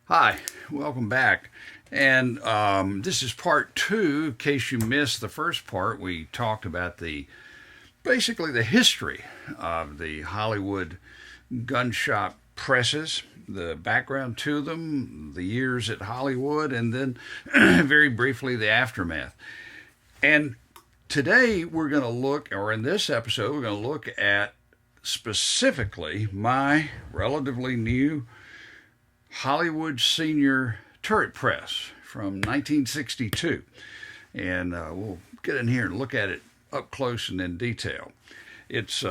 Hi, welcome back. And this is part two. In case you missed the first part, we talked about basically the history of the Hollywood gun shop presses, the background to them, the years at Hollywood, and then very briefly the aftermath. And today we're going to look, or in this episode, we're going to look at specifically my relatively new Hollywood Senior Turret Press from 1962. And we'll get in here and look at it up close and in detail. It's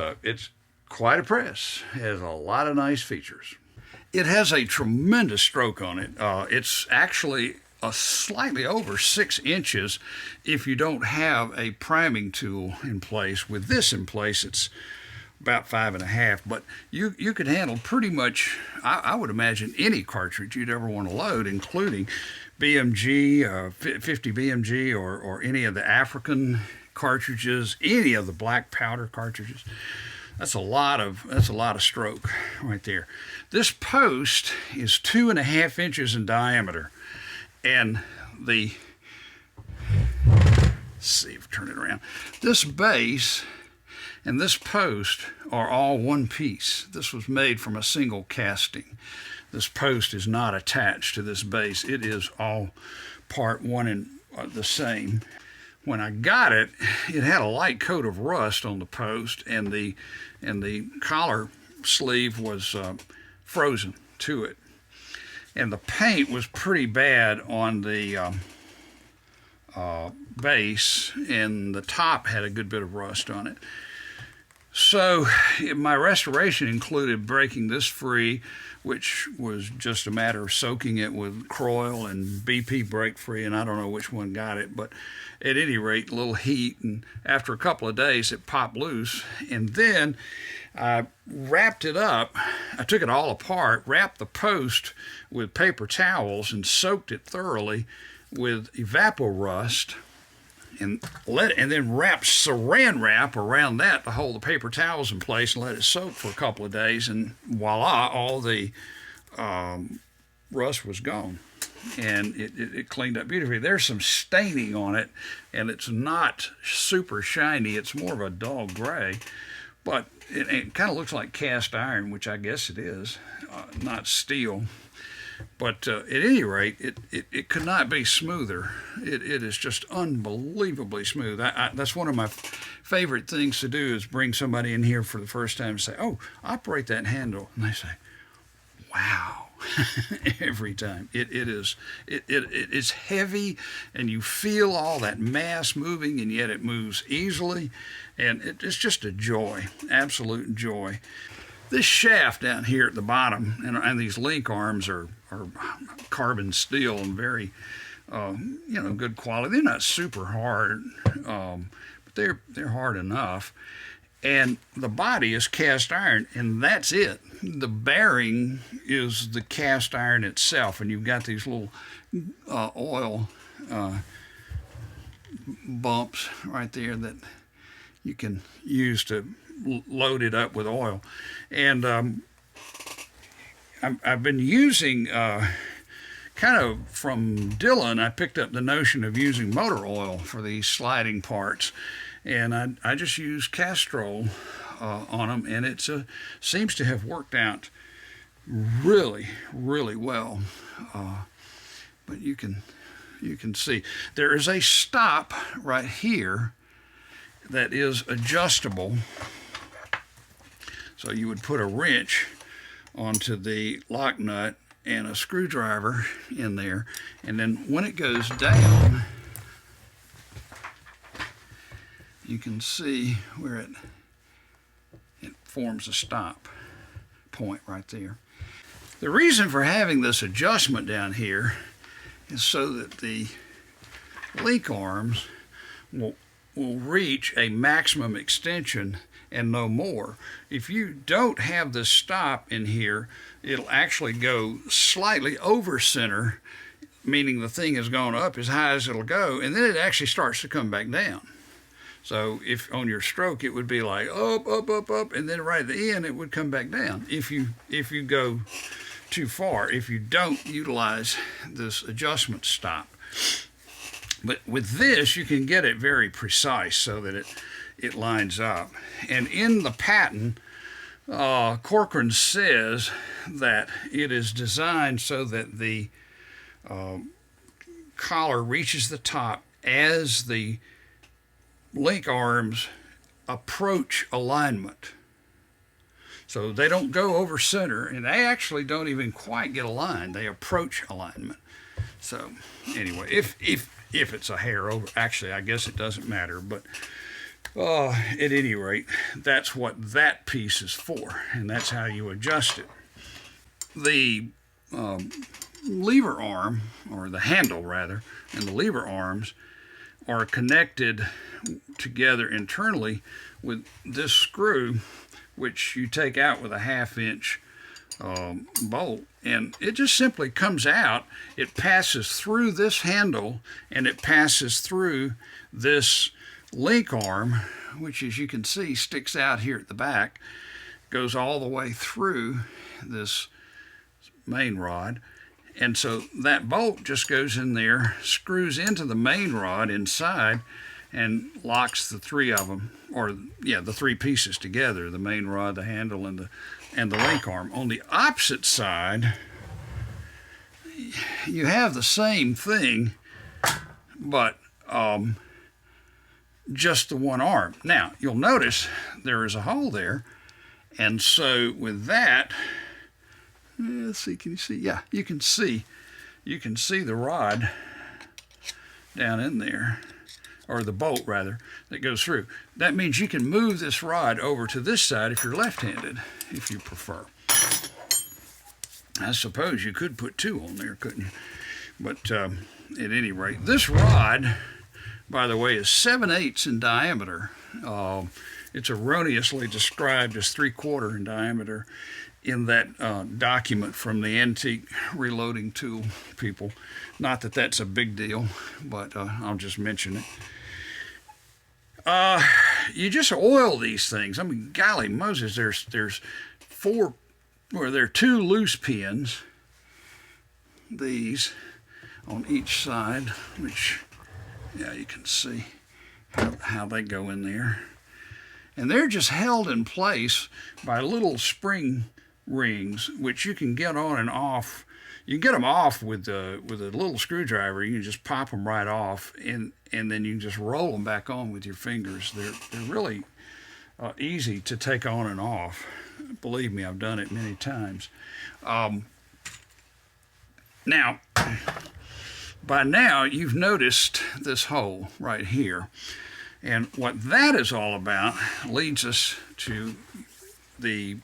quite a press. It has a lot of nice features. It has a tremendous stroke on it. It's actually slightly over 6 inches if you don't have a priming tool in place. With this in place, it's about 5.5, but you could handle pretty much, I would imagine, any cartridge you'd ever want to load, including BMG, 50 BMG, or any of the African cartridges, any of the black powder cartridges. That's a lot of stroke right there. This post is 2.5 inches in diameter, and let's see if I turn it around. This base and this post are all one piece. This was made from a single casting. This post is not attached to this base. It is all part one and the same. When I got it, it had a light coat of rust on the post, and the collar sleeve was frozen to it. And the paint was pretty bad on the base, and the top had a good bit of rust on it. So my restoration included breaking this free, which was just a matter of soaking it with Croil and BP Break Free, and I don't know which one got it, but at any rate, a little heat, and after a couple of days, it popped loose. And then I wrapped it up. I took it all apart, wrapped the post with paper towels, and soaked it thoroughly with Evapo-Rust, and then wrap saran wrap around that to hold the paper towels in place and let it soak for a couple of days, and voila, all the rust was gone, and it cleaned up beautifully. There's some staining on it, and it's not super shiny. It's more of a dull gray, but it kind of looks like cast iron, which I guess it is, not steel. But at any rate, it could not be smoother. It is just unbelievably smooth. That's one of my favorite things to do, is bring somebody in here for the first time and say, "Oh, operate that handle," and they say, "Wow!" Every time. It's heavy, and you feel all that mass moving, and yet it moves easily, and it's just a joy, absolute joy. This shaft down here at the bottom, and these link arms are carbon steel and very, good quality. They're not super hard, but they're hard enough. And the body is cast iron, and that's it. The bearing is the cast iron itself, and you've got these little oil bumps right there that you can use to load it up with oil. And I've been using, kind of from Dylan, I picked up the notion of using motor oil for these sliding parts. And I just use Castrol on them, and it seems to have worked out really, really well. But you can see there is a stop right here that is adjustable. So you would put a wrench onto the lock nut and a screwdriver in there, and then when it goes down, you can see where it forms a stop point right there. The reason for having this adjustment down here is so that the link arms will reach a maximum extension and no more. If you don't have the stop in here, it'll actually go slightly over center, meaning the thing has gone up as high as it'll go, and then it actually starts to come back down. So if on your stroke, it would be like up, up, up, up, and then right at the end, it would come back down. If you go too far if you don't utilize this adjustment stop. But with this, you can get it very precise so that it lines up. And in the patent, Corcoran says that it is designed so that the collar reaches the top as the link arms approach alignment. So they don't go over center, and they actually don't even quite get aligned. They approach alignment. So anyway, if it's a hair over, actually, I guess it doesn't matter, but at any rate, that's what that piece is for, and that's how you adjust it. The lever arm, or the handle rather, and the lever arms are connected together internally with this screw, which you take out with a 1/2 inch bolt, and it just simply comes out. It passes through this handle, and it passes through this link arm, which, as you can see, sticks out here at the back, goes all the way through this main rod. And so that bolt just goes in there, screws into the main rod inside, and locks the three of them, or the three pieces together: the main rod, the handle, and the link arm. On the opposite side, you have the same thing, but just the one arm. Now, you'll notice there is a hole there, and so with that, let's see, can you see? Yeah, you can see the rod down in there, or the bolt rather, that goes through. That means you can move this rod over to this side if you're left-handed, if you prefer. I suppose you could put two on there, couldn't you? But at any rate, this rod, by the way, is 7/8 in diameter. It's erroneously described as 3/4 in diameter in that document from the antique reloading tool people. Not that that's a big deal, but I'll just mention it. You just oil these things. I mean, golly Moses, there's four, or there are 2 loose pins, these on each side, which, yeah, you can see how they go in there. And they're just held in place by little spring rings, which you can get on and off. You can get them off with a little screwdriver. You can just pop them right off, and then you can just roll them back on with your fingers. They're really easy to take on and off. Believe me, I've done it many times. Now, by now, you've noticed this hole right here. And what that is all about leads us to the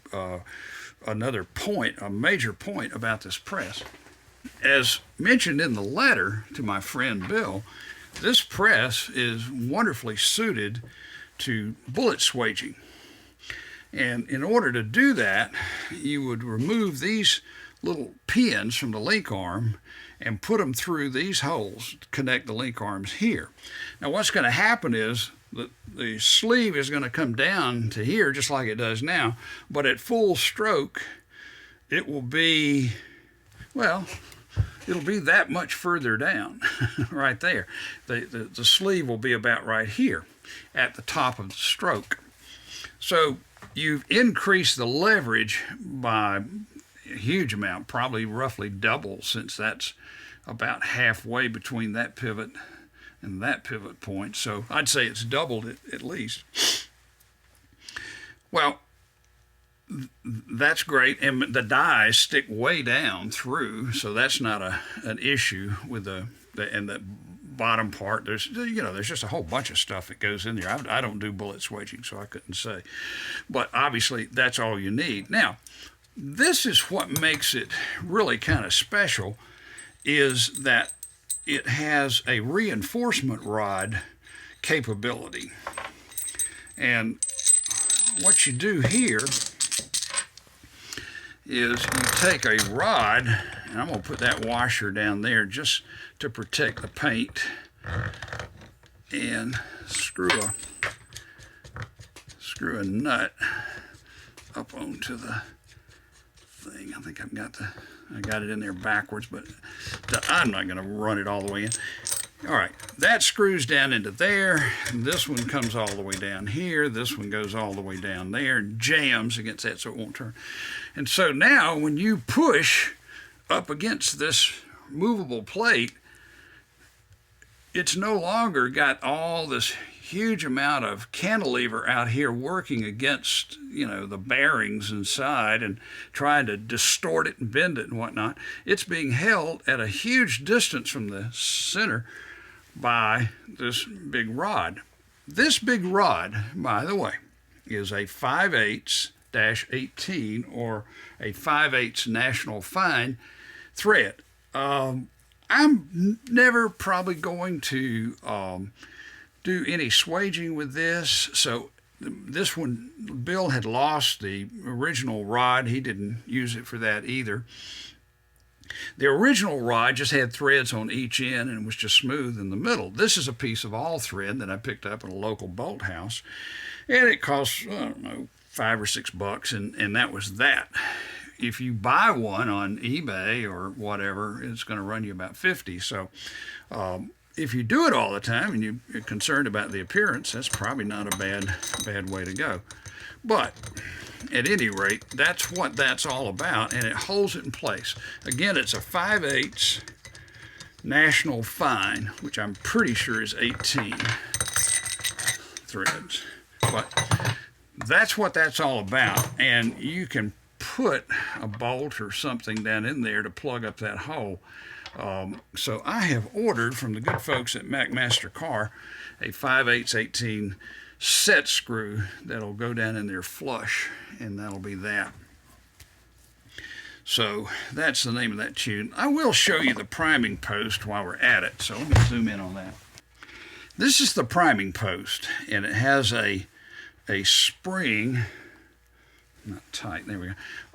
another point, a major point about this press. As mentioned in the letter to my friend Bill, this press is wonderfully suited to bullet swaging. And in order to do that, you would remove these little pins from the link arm and put them through these holes to connect the link arms here. Now what's going to happen is that the sleeve is going to come down to here just like it does now, but at full stroke it will be, well, it'll be that much further down right there. The sleeve will be about right here at the top of the stroke. So you've increased the leverage by a huge amount, probably roughly double, since that's about halfway between that pivot and that pivot point. So I'd say it's doubled it at least. Well, that's great, and the dies stick way down through, so that's not an issue with the bottom part. There's just a whole bunch of stuff that goes in there. I don't do bullet swaging, so I couldn't say, but obviously that's all you need. Now, this is what makes it really kind of special, is that it has a reinforcement rod capability. And what you do here is you take a rod, and I'm going to put that washer down there just to protect the paint, and screw a nut up onto the thing. I think I got it in there backwards, but I'm not going to run it all the way in. All right, that screws down into there. This one comes all the way down here. This one goes all the way down there and jams against that so it won't turn. And so now when you push up against this movable plate, it's no longer got all this huge amount of cantilever out here working against, the bearings inside and trying to distort it and bend it and whatnot. It's being held at a huge distance from the center by this big rod. This big rod, by the way, is a 5/8-18 or a 5/8 National Fine thread. I'm never probably going to do any swaging with this. So this one, Bill had lost the original rod. He didn't use it for that either. The original rod just had threads on each end and was just smooth in the middle. This is a piece of all thread that I picked up at a local bolt house, and it cost, I don't know, $5 or $6, and that was that. If you buy one on eBay or whatever, it's going to run you about $50. So if you do it all the time and you're concerned about the appearance, that's probably not a bad way to go. But at any rate, that's what that's all about, and it holds it in place. Again, it's a 5/8 National Fine, which I'm pretty sure is 18 threads. But that's what that's all about, and you can put a bolt or something down in there to plug up that hole. So I have ordered from the good folks at McMaster Car a 5/8-18 set screw that'll go down in there flush, and that'll be that. So that's the name of that tune. I will show you the priming post while we're at it, so let me zoom in on that. This is the priming post, and it has a spring, not tight, there we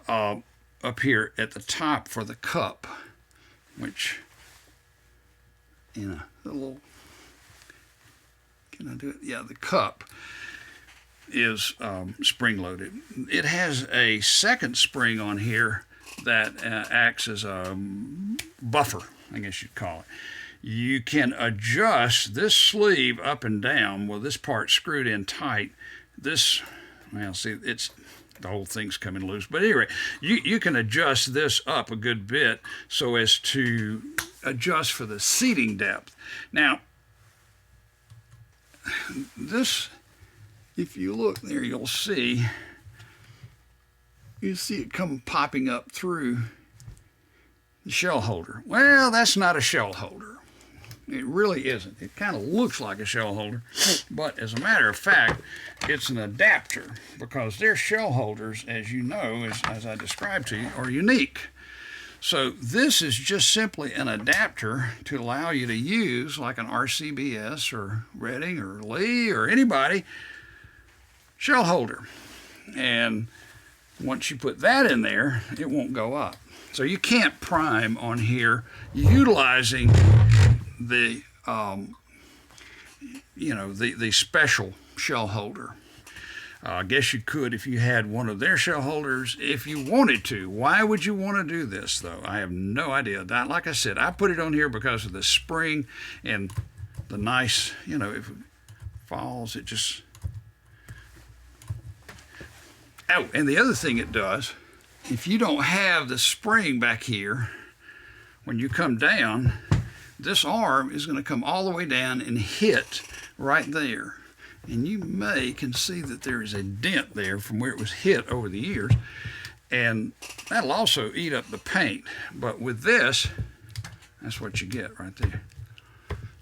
go, up here at the top for the cup, which, the little, can I do it? Yeah, the cup is spring-loaded. It has a second spring on here that acts as a buffer, I guess you'd call it. You can adjust this sleeve up and down. Well, this part's screwed in tight. This, well, see, the whole thing's coming loose. But anyway, you can adjust this up a good bit so as to adjust for the seating depth. Now, this, if you look there, you'll see it come popping up through the shell holder. Well, that's not a shell holder. It really isn't. It kind of looks like a shell holder, but as a matter of fact, it's an adapter, because their shell holders, as you know, as I described to you, are unique. So this is just simply an adapter to allow you to use, like an RCBS or Redding or Lee or anybody, shell holder. And once you put that in there, it won't go up. So you can't prime on here utilizing the the special shell holder. I guess you could if you had one of their shell holders if you wanted to. Why would you want to do this, though? I have no idea. Like I said, I put it on here because of the spring and the nice, if it falls, it just... Oh, and the other thing it does, if you don't have the spring back here, when you come down, this arm is going to come all the way down and hit right there. And you can see that there is a dent there from where it was hit over the years. And that'll also eat up the paint. But with this, that's what you get right there.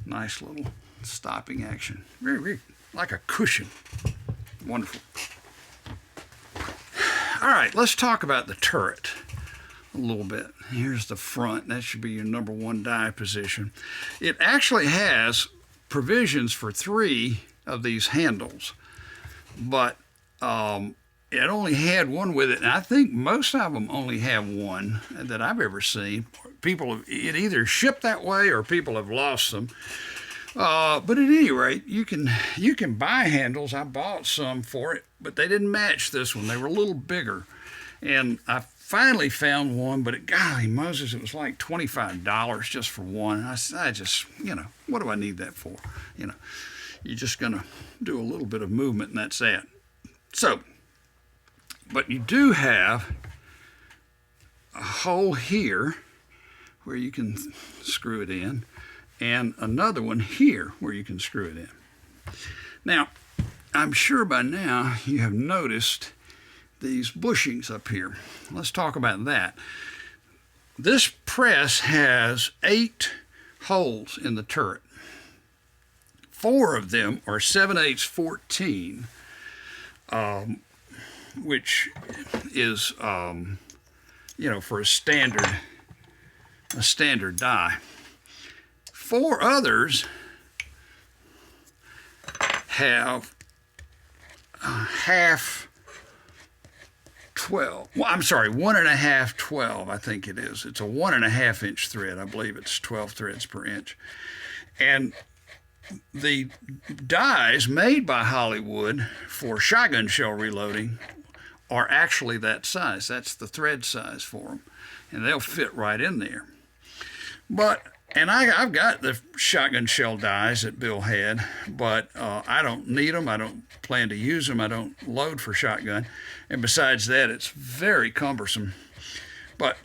Nice little stopping action. Very, very like a cushion. Wonderful. All right, let's talk about the turret a little bit. Here's the front. That should be your number one dive position. It actually has provisions for 3 of these handles, but it only had one with it, and I think most of them only have one that I've ever seen. It either shipped that way or people have lost them. But at any rate, you can buy handles. I bought some for it, but they didn't match this one. They were a little bigger, and I finally found one, but golly Moses, it was like $25 just for one. And I just, what do I need that for? You're just going to do a little bit of movement and that's it. So, but you do have a hole here where you can screw it in, and another one here where you can screw it in. Now, I'm sure by now you have noticed these bushings up here. Let's talk about that. This press has 8 holes in the turret. 4 of them are 7/8 14, which is, for a standard die. 4 others have half 12. Well, I'm sorry, 1.5 12, I think it is. It's a 1.5 inch thread. I believe it's 12 threads per inch. And the dies made by Hollywood for shotgun shell reloading are actually that size. That's the thread size for them. And they'll fit right in there. And I've got the shotgun shell dies that Bill had, but I don't need them. I don't plan to use them. I don't load for shotgun. And besides that, it's very cumbersome. But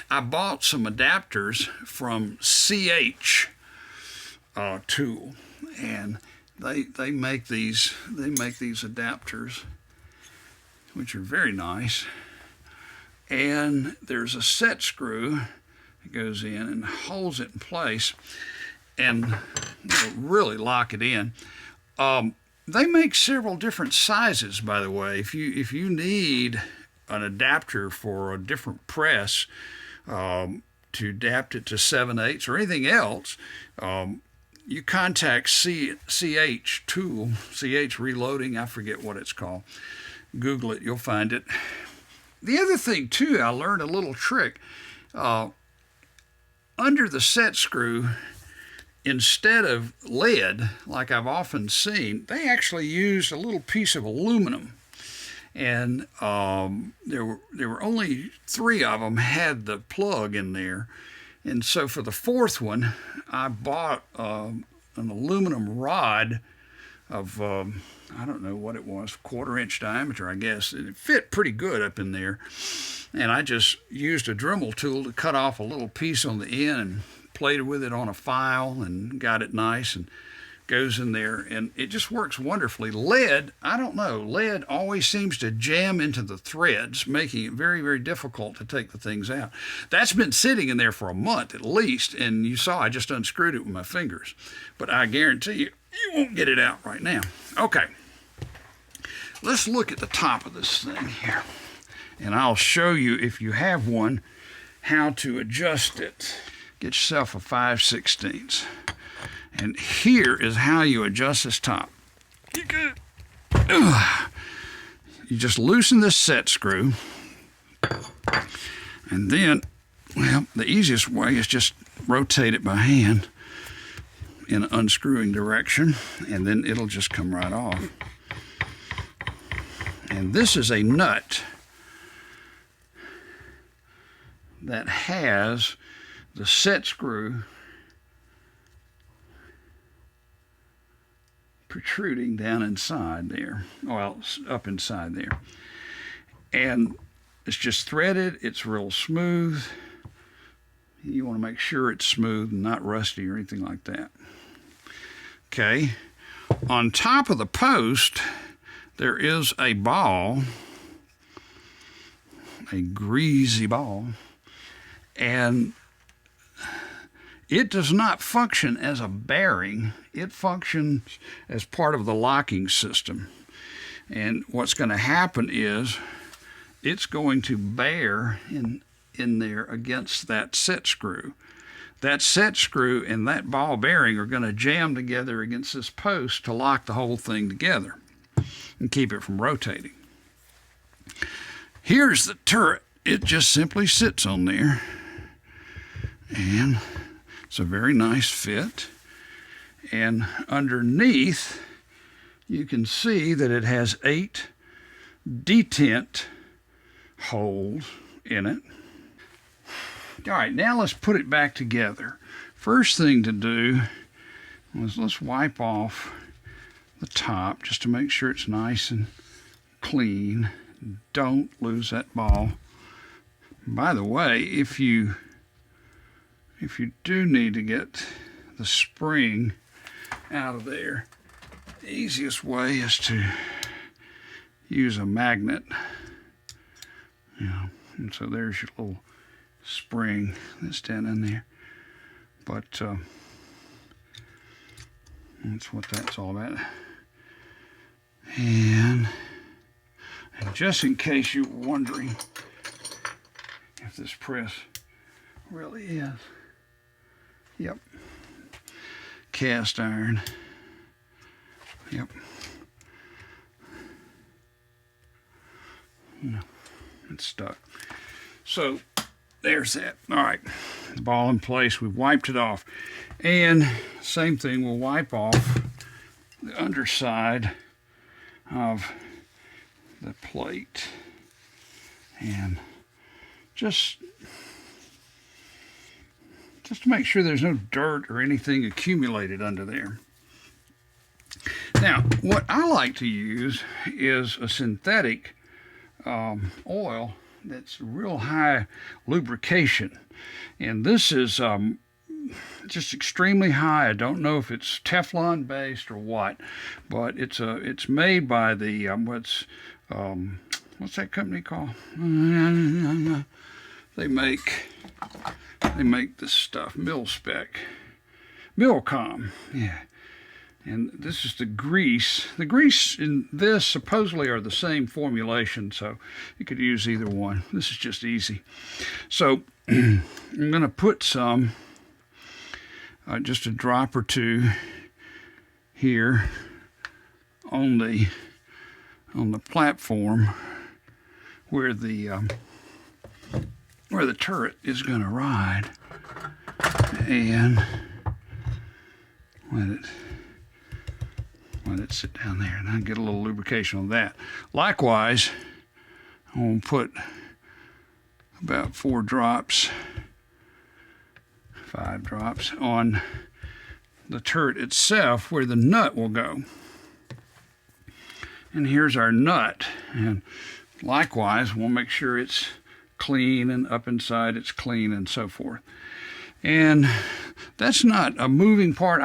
I bought some adapters from CH Tool, and they make these adapters, which are very nice. And there's a set screw that goes in and holds it in place, and it'll really lock it in. They make several different sizes, by the way. If you need an adapter for a different press to adapt it to 7/8 or anything else, you contact CH Tool, CH Reloading, I forget what it's called. Google it, you'll find it. The other thing, too, I learned a little trick. Under the set screw, instead of lead, like I've often seen, they actually used a little piece of aluminum. And there were only 3 of them had the plug in there. And so for the 4th one, I bought an aluminum rod of, I don't know what it was, 1/4 inch diameter, I guess. It fit pretty good up in there. And I just used a Dremel tool to cut off a little piece on the end and played with it on a file and got it nice and goes in there. And it just works wonderfully. Lead, I don't know, lead always seems to jam into the threads, making it very, very difficult to take the things out. That's been sitting in there for a month at least, and you saw I just unscrewed it with my fingers. But I guarantee you won't get it out right now. Okay, let's look at the top of this thing here, and I'll show you, if you have one, how to adjust it. Get yourself a 5/16. And here is how you adjust this top. You just loosen this set screw, and then, well, the easiest way is just rotate it by hand in an unscrewing direction, and then it'll just come right off. And this is a nut that has the set screw protruding down inside there, well, up inside there. And it's just threaded, it's real smooth. You want to make sure it's smooth and not rusty or anything like that. Okay, on top of the post, there is a ball, a greasy ball, and it does not function as a bearing. It functions as part of the locking system. And what's going to happen is it's going to bear in there against that set screw. That set screw and that ball bearing are going to jam together against this post to lock the whole thing together and keep it from rotating. Here's the turret. It just simply sits on there, and it's a very nice fit. And underneath, you can see that it has 8 detent holes in it. All right, now let's put it back together. First thing to do is let's wipe off the top just to make sure it's nice and clean. Don't lose that ball. By the way, if you do need to get the spring out of there, the easiest way is to use a magnet. And so there's your little spring that's down in there. But that's what that's all about. And just in case you're wondering if this press really is, yep, cast iron, yep. No, it's stuck. So there's that. All right, the ball in place. We've wiped it off. And same thing, we'll wipe off the underside of the plate. And just to make sure there's no dirt or anything accumulated under there. Now, what I like to use is a synthetic oil that's real high lubrication, and this is just extremely high. I don't know if it's Teflon based or what, but it's made by the what's that company called? They make this stuff, Milcom, yeah. And this is the grease. The grease in this supposedly are the same formulation, so you could use either one. This is just easy. So I'm going to put some, just a drop or two here on the platform where the turret is going to ride, and let it sit down there, and I get a little lubrication on that. Likewise, I'm going to put about 5 drops on the turret itself where the nut will go. And here's our nut, and likewise we'll make sure it's clean, and up inside it's clean, and so forth. And that's not a moving part.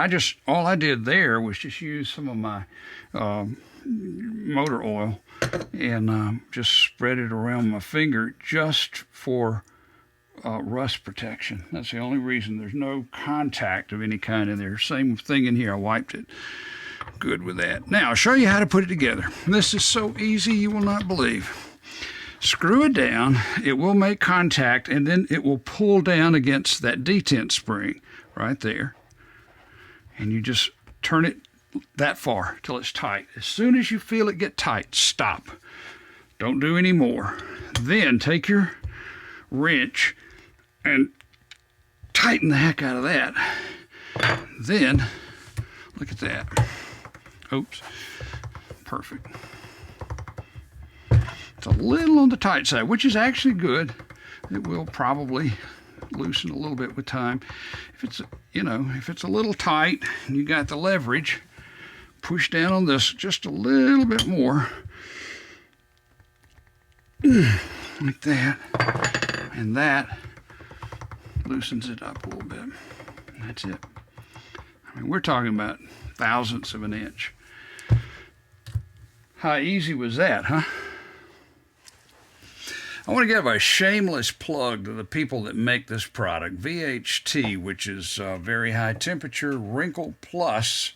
All I did there was just use some of my motor oil and just spread it around my finger just for rust protection. That's the only reason. There's no contact of any kind in there. Same thing in here. I wiped it good with that. Now I'll show you how to put it together. This is so easy you will not believe. Screw it down, it will make contact, and then it will pull down against that detent spring right there. And you just turn it that far till it's tight. As soon as you feel it get tight, stop. Don't do any more. Then take your wrench and tighten the heck out of that. Then, look at that. Oops, perfect. It's a little on the tight side, which is actually good. It will probably loosen a little bit with time. If it's a little tight and you got the leverage, push down on this just a little bit more, like that, and that loosens it up a little bit. And that's it. I mean, we're talking about thousandths of an inch. How easy was that, huh? I want to give a shameless plug to the people that make this product, VHT, which is very high temperature, wrinkle plus,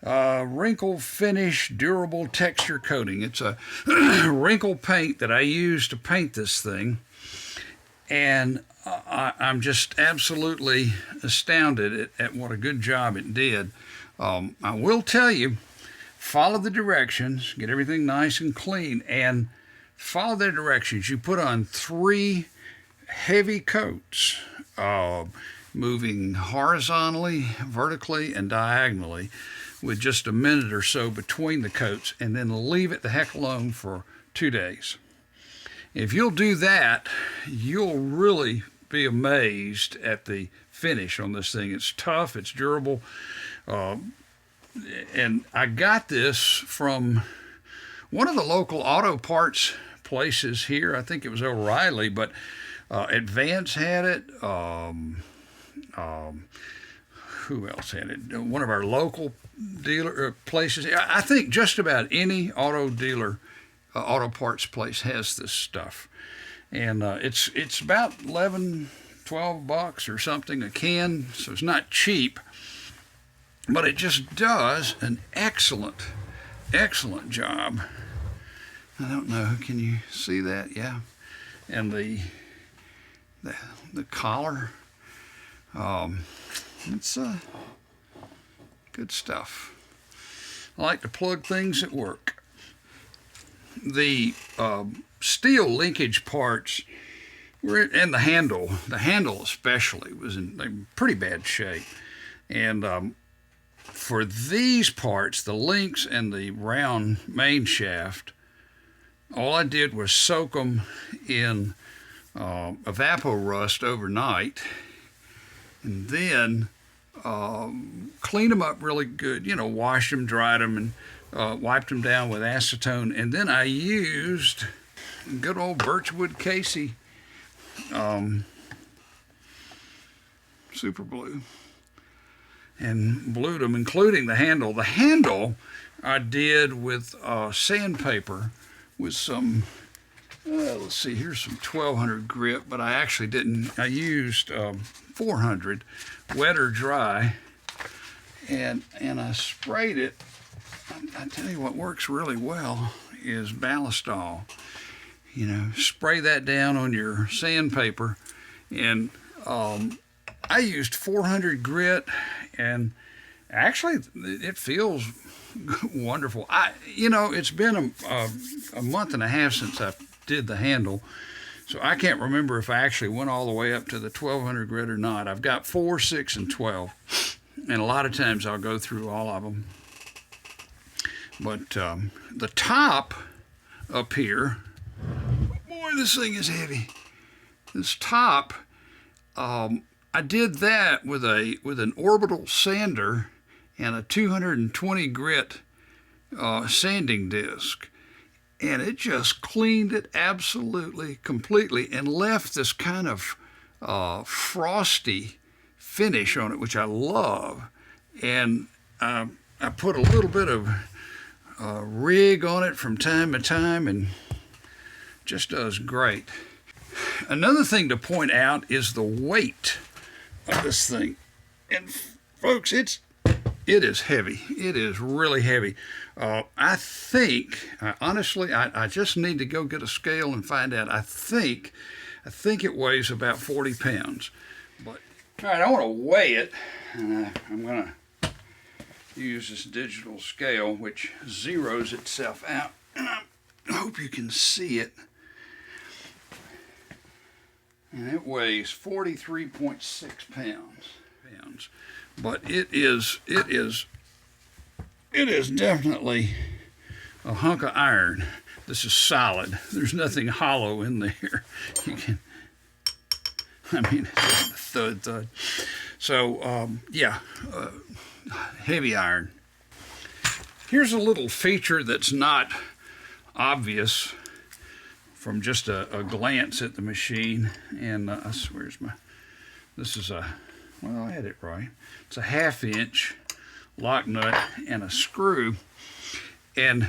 wrinkle finish, durable texture coating. It's a wrinkle paint that I use to paint this thing, and I'm just absolutely astounded at what a good job it did. I will tell you, follow the directions, get everything nice and clean, and follow their directions. You put on 3 heavy coats, moving horizontally, vertically, and diagonally, with just a minute or so between the coats, and then leave it the heck alone for 2 days. If you'll do that, you'll really be amazed at the finish on this thing. It's tough, it's durable, and I got this from one of the local auto parts places here. I think it was O'Reilly, but Advance had it. Who else had it? One of our local dealer places. I think just about any auto dealer, auto parts place has this stuff, and it's about 11, 12 bucks or something a can, so it's not cheap, but it just does an excellent job. I don't know, can you see that? Yeah, and the collar, it's good stuff. I like to plug things at work. The steel linkage parts were, and the handle especially, was in pretty bad shape. And for these parts, the links and the round main shaft, all I did was soak them in Evaporust overnight, and then clean them up really good. You know, wash them, dried them, and wiped them down with acetone. And then I used good old Birchwood Casey super glue and glued them, including the handle. The handle I did with sandpaper with some, let's see, here's some 1200 grit, but I actually didn't. I used 400, wet or dry, and I sprayed it. I tell you what works really well is Ballistol. You know, spray that down on your sandpaper, and I used 400 grit, and actually it feels wonderful. It's been a month and a half since I did the handle, so I can't remember if I actually went all the way up to the 1200 grit or not. I've got 4, 6, and 12, and a lot of times I'll go through all of them. But the top up here, boy, this thing is heavy. This top, I did that with an orbital sander and a 220 grit sanding disc, and it just cleaned it absolutely completely and left this kind of frosty finish on it, which I love. And I put a little bit of rig on it from time to time, and just does great. Another thing to point out is the weight of this thing. And folks, it is heavy. It is really heavy. I think, honestly, I just need to go get a scale and find out. I think it weighs about 40 pounds. But all right, I want to weigh it, and I'm going to use this digital scale, which zeroes itself out, and I hope you can see it. And it weighs 43.6 pounds. But it is definitely a hunk of iron. This is solid. There's nothing hollow in there. It's just thud. So, heavy iron. Here's a little feature that's not obvious from just a glance at the machine. And this is I had it right. It's a 1/2 inch lock nut and a screw. And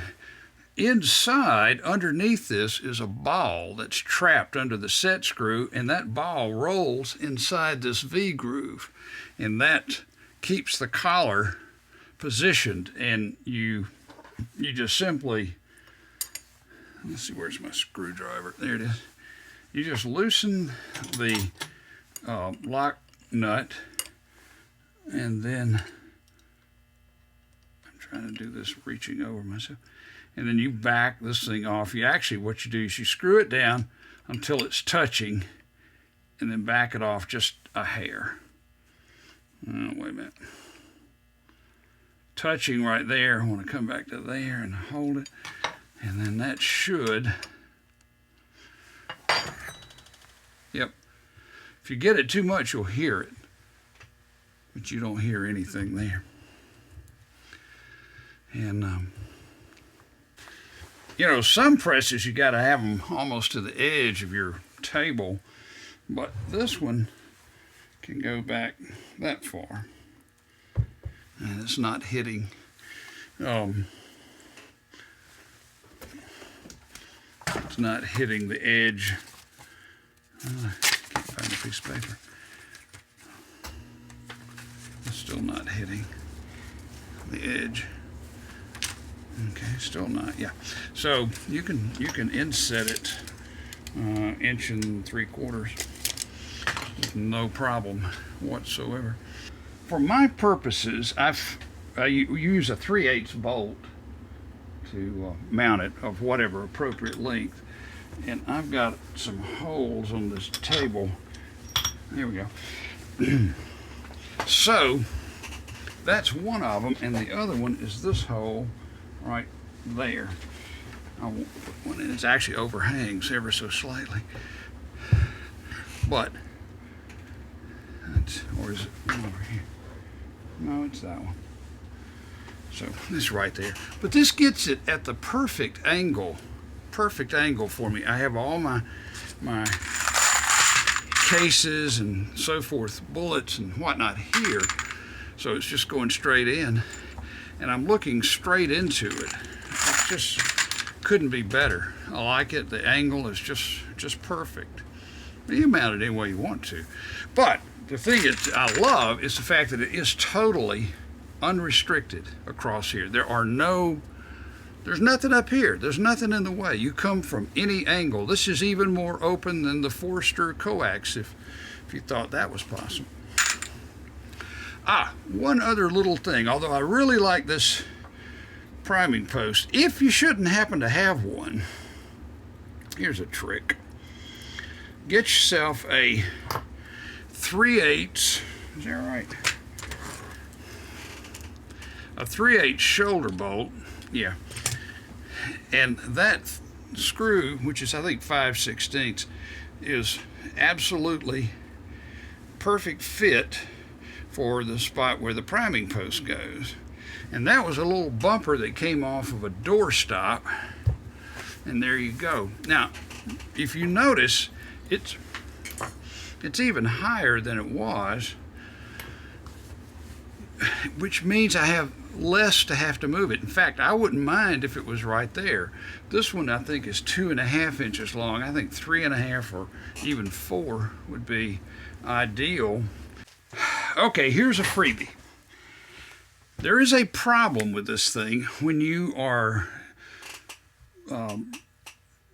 inside, underneath this, is a ball that's trapped under the set screw, and that ball rolls inside this V groove, and that keeps the collar positioned. And you just simply, let's see, where's my screwdriver? There it is. You just loosen the lock nut, and then I'm trying to do this reaching over myself, and then you back this thing off. What you do is you screw it down until it's touching, and then back it off just a hair. Oh, wait a minute. Touching right there. I want to come back to there and hold it, and then that should Yep. If you get it too much, you'll hear it, but you don't hear anything there. And you know, some presses you got to have them almost to the edge of your table, but this one can go back that far, and it's not hitting. It's not hitting the edge. Can't find a piece of paper. It's still not hitting the edge. Okay, still not. Yeah. So you can inset it 1 3/4 with no problem whatsoever. For my purposes, I use a 3/8 bolt to mount it of whatever appropriate length, and I've got some holes on this table. There we go. So that's one of them, and the other one is this hole right there. I won't put one in. It actually overhangs ever so slightly, but that's, or is it over here? No, it's that one. So this right there, but this gets it at the perfect angle for me. I have all my cases and so forth, bullets and whatnot here, so it's just going straight in, and I'm looking straight into it. It just couldn't be better. I like it. The angle is just perfect. You mount it any way you want to, but the thing that I love is the fact that it is totally unrestricted across here. There's nothing up here. There's nothing in the way. You come from any angle. This is even more open than the Forster coax, if you thought that was possible. One other little thing, although I really like this priming post, if you shouldn't happen to have one, here's a trick. Get yourself a 3/8, is that right? A 3/8 shoulder bolt, yeah. And that screw, which is I think 5/16, is absolutely perfect fit for the spot where the priming post goes. And that was a little bumper that came off of a doorstop, and there you go. Now, if you notice, it's even higher than it was, which means I have less to have to move it. In fact, I wouldn't mind if it was right there. This one I think is 2.5 inches long. I think 3.5 or even 4 would be ideal. Okay, here's a freebie. There is a problem with this thing when you are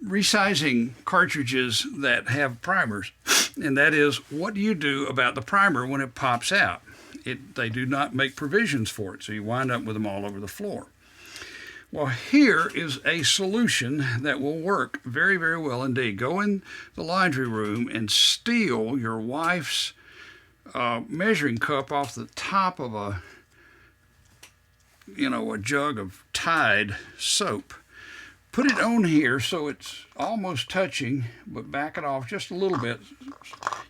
resizing cartridges that have primers, and that is, what do you do about the primer when it pops out? They do not make provisions for it, so you wind up with them all over the floor. Well, here is a solution that will work very, very well indeed. Go in the laundry room and steal your wife's measuring cup off the top of a jug of Tide soap. Put it on here so it's almost touching, but back it off just a little bit.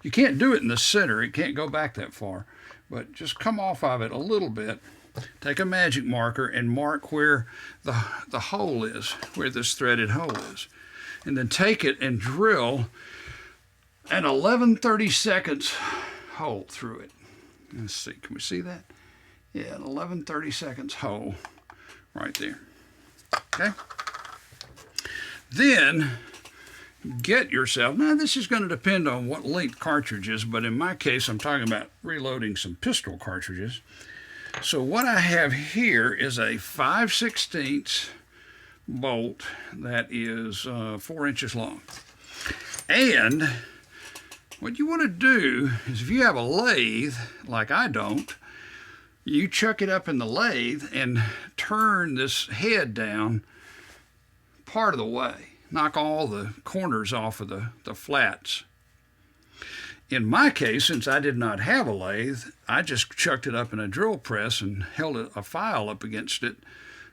You can't do it in the center. It can't go back that far, but just come off of it a little bit. Take a magic marker and mark where the hole is, where this threaded hole is. And then take it and drill an 11/32 hole through it. Let's see, can we see that? Yeah, an 11/32 hole right there. Okay? Then get yourself, now this is going to depend on what length cartridges, but in my case I'm talking about reloading some pistol cartridges. So what I have here is a 5/16 bolt that is 4 inches long. And what you want to do is, if you have a lathe, like I don't, you chuck it up in the lathe and turn this head down part of the way. Knock all the corners off of the flats. In my case, since I did not have a lathe, I just chucked it up in a drill press and held a file up against it,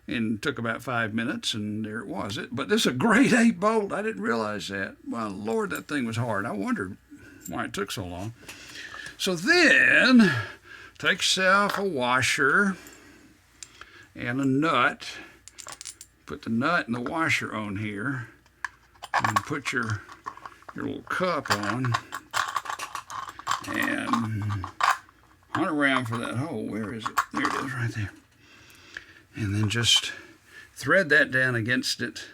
and took about 5 minutes, and there it was. But this is a grade 8 bolt. I didn't realize that. My Lord, that thing was hard. I wondered why it took so long. So then, take yourself a washer and a nut. Put the nut and the washer on here, and put your little cup on, and hunt around for that hole. Where is it? There it is, right there. And then just thread that down against it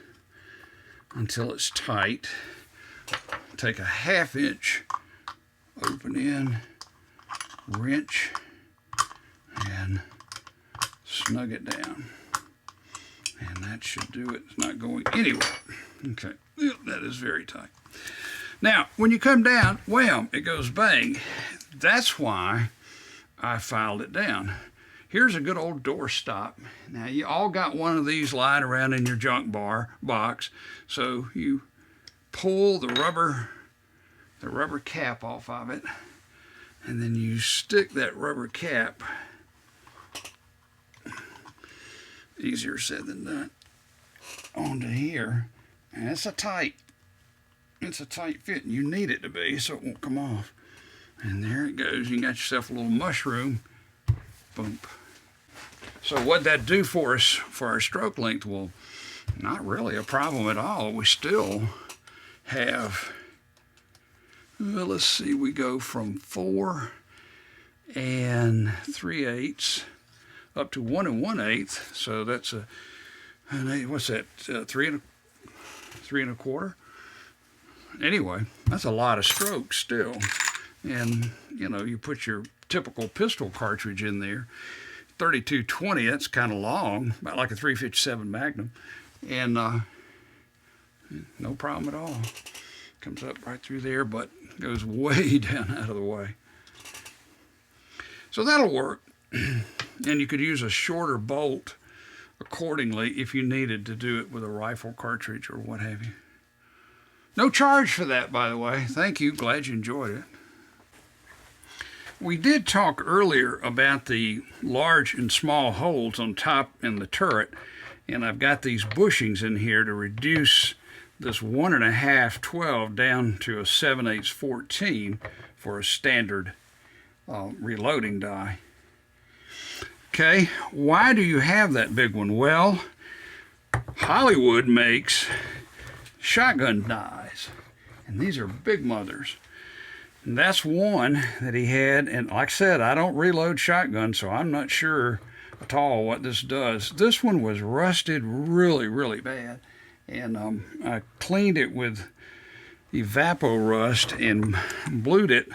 until it's tight. Take a 1/2 inch open end wrench and snug it down. And that should do it. It's not going anywhere. Okay, that is very tight. Now, when you come down, wham, it goes bang. That's why I filed it down. Here's a good old door stop. Now, you all got one of these lying around in your junk box. So you pull the rubber cap off of it, and then you stick that rubber cap, easier said than done, onto here. And it's a tight fit, and you need it to be so it won't come off. And there it goes. You got yourself a little mushroom. Boom. So what'd that do for us for our stroke length? Well, not really a problem at all. We still have, well, let's see, we go from 4 3/8 up to 1 1/8. So that's what's that? 3 1/4. Anyway, that's a lot of strokes still. And you know, you put your typical pistol cartridge in there, 32-20. That's kind of long, about like a 357 Magnum, and no problem at all. Comes up right through there, but goes way down out of the way. So that'll work. And you could use a shorter bolt accordingly if you needed to do it with a rifle cartridge or what have you. No charge for that, by the way. Thank you. Glad you enjoyed it. We did talk earlier about the large and small holes on top in the turret, and I've got these bushings in here to reduce this 1 1/2 12 down to a 7/8 14 for a standard reloading die. Okay, why do you have that big one? Well, Hollywood makes shotgun dies, and these are big mothers. And that's one that he had, and like I said, I don't reload shotguns, so I'm not sure at all what this does. This one was rusted really, really bad, and I cleaned it with Evapor-Rust and blued it,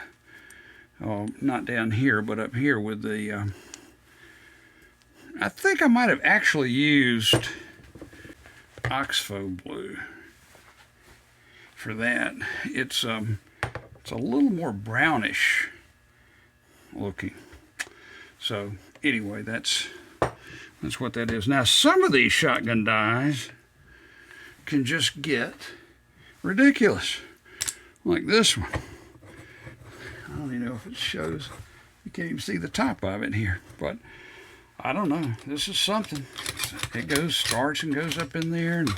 not down here, but up here with the, I think I might have actually used Oxfo blue for that. It's a little more brownish looking. So anyway, that's what that is. Now, some of these shotgun dies can just get ridiculous, like this one. I don't even know if it shows. You can't even see the top of it here, but I don't know. This is something. It starts and goes up in there and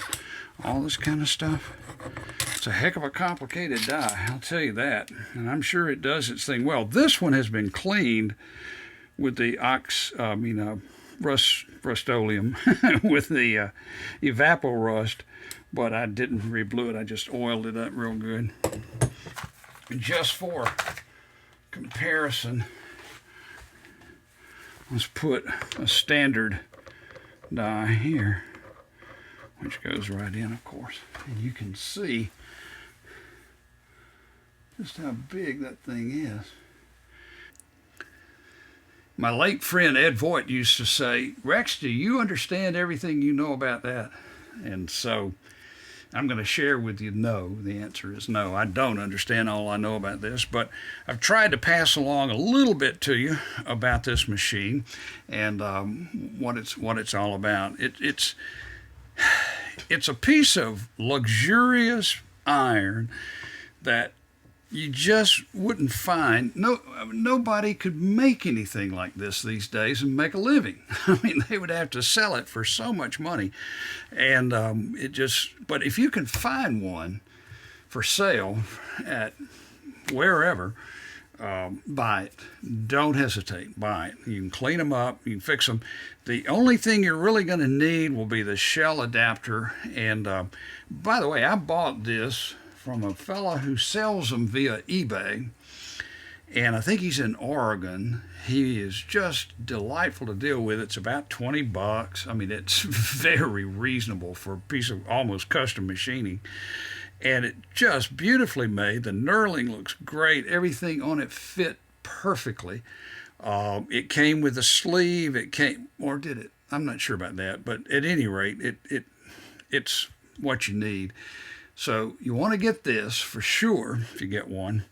all this kind of stuff. It's a heck of a complicated die, I'll tell you that. And I'm sure it does its thing well. This one has been cleaned with the Rust-Oleum, with the Evapor-Rust, but I didn't reblue it. I just oiled it up real good. And just for comparison, let's put a standard die here, which goes right in, of course. And you can see just how big that thing is. My late friend Ed Voigt used to say, "Rex, do you understand everything you know about that?" And so I'm going to share with you, no. The answer is no. I don't understand all I know about this, but I've tried to pass along a little bit to you about this machine and what it's all about. It's a piece of luxurious iron that you just wouldn't find. Nobody could make anything like this these days and make a living. I mean, they would have to sell it for so much money, and but if you can find one for sale at wherever, buy it. Don't hesitate. Buy it. You can clean them up. You can fix them. The only thing you're really going to need will be the shell adapter. And by the way, I bought this from a fella who sells them via eBay. And I think he's in Oregon. He is just delightful to deal with. It's about $20. I mean, it's very reasonable for a piece of almost custom machining. And it just beautifully made. The knurling looks great. Everything on it fit perfectly. It came with a sleeve. It came, or did it? I'm not sure about that. But at any rate, it's what you need. So you want to get this for sure if you get one.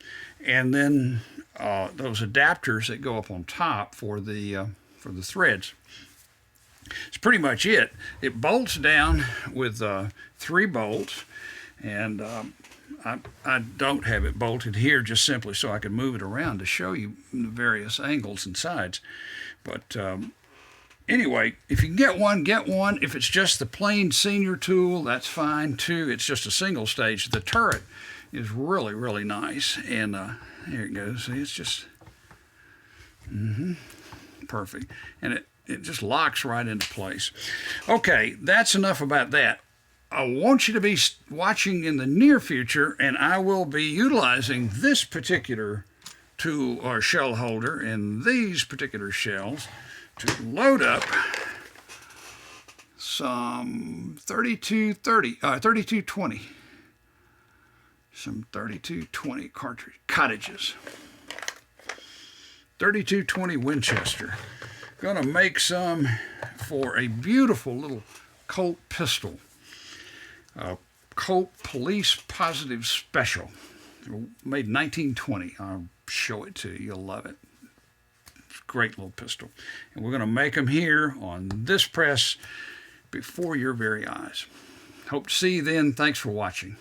And then those adapters that go up on top for the threads. It's pretty much it. It bolts down with 3 bolts, and I don't have it bolted here just simply so I can move it around to show you the various angles and sides. But anyway, if you can get one, get one. If it's just the plain senior tool, that's fine too. It's just a single stage. The turret is really, really nice. And here it goes. See, it's just perfect. And it just locks right into place. Okay, that's enough about that. I want you to be watching in the near future, and I will be utilizing this particular tool or shell holder and these particular shells to load up some 3220. Some 3220 cottages. 3220 Winchester. Gonna make some for a beautiful little Colt pistol. Colt Police Positive Special. Made in 1920. I'll show it to you. You'll love it. It's a great little pistol. And we're gonna make them here on this press before your very eyes. Hope to see you then. Thanks for watching.